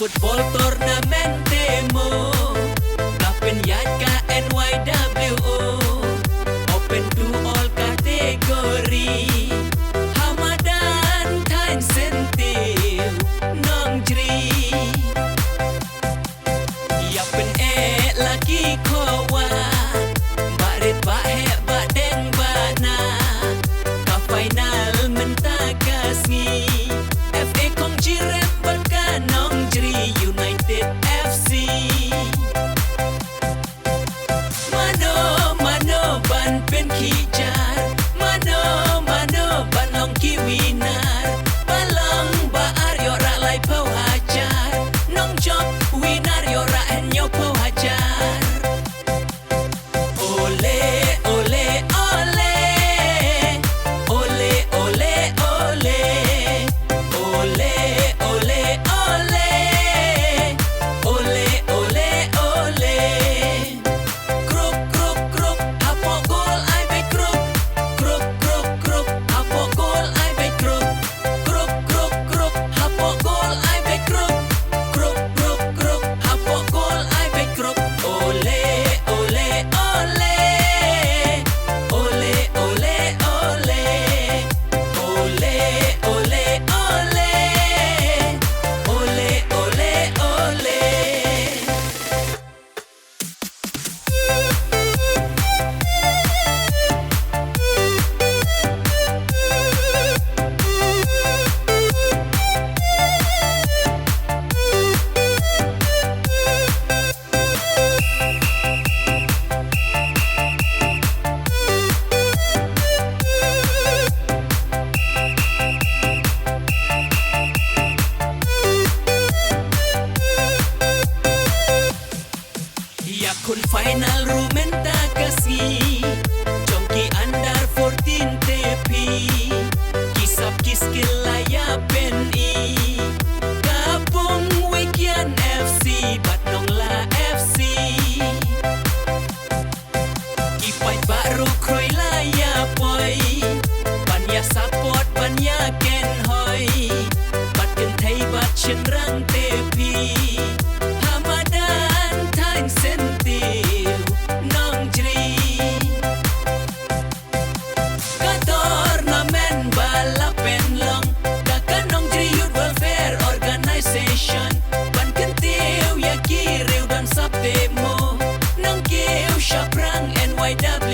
Football turnamen demo Kapen Yaka NYWO Open to all kategori Hamadan Time Sentil Nong Jri Yapen laki kowa Barit bahek badeng bana Ka final mentakasngi FA Kong Jirem Baka Nong Jri United FC Mano ban pen kijar Mano ban long kiwinar Balang baar yora lai pau hajar Nong job winar yora henyo pau hajar Ole ole ole Ole ole ole Ole ole ole Ole ole ole Kruk kruk kruk Apo gol ai be kruk Kruk kruk kruk Apo gol ai be kruk Kruk kruk kruk Apo gol ai be kruk Kruk kruk kruk Apo gol ai be kruk Ole ole ole Ole ole ole Ole ole ole Ole ole ole Yakun final rumenta kasih Jongki andar 14 tepi Kisap kiskil layak PNI Gabung Wikian FC Batnongla FC Ipai baru kroy layak boy Banya support banya ken hoy Batken thai bat chen rang tepi Hamadan time sentil Nong Jri Katornamen balapen long Kaka Nong Jri Youth Welfare Organization Ban kentiu ya kireu dan sab demo Nang kiu syaprang NYW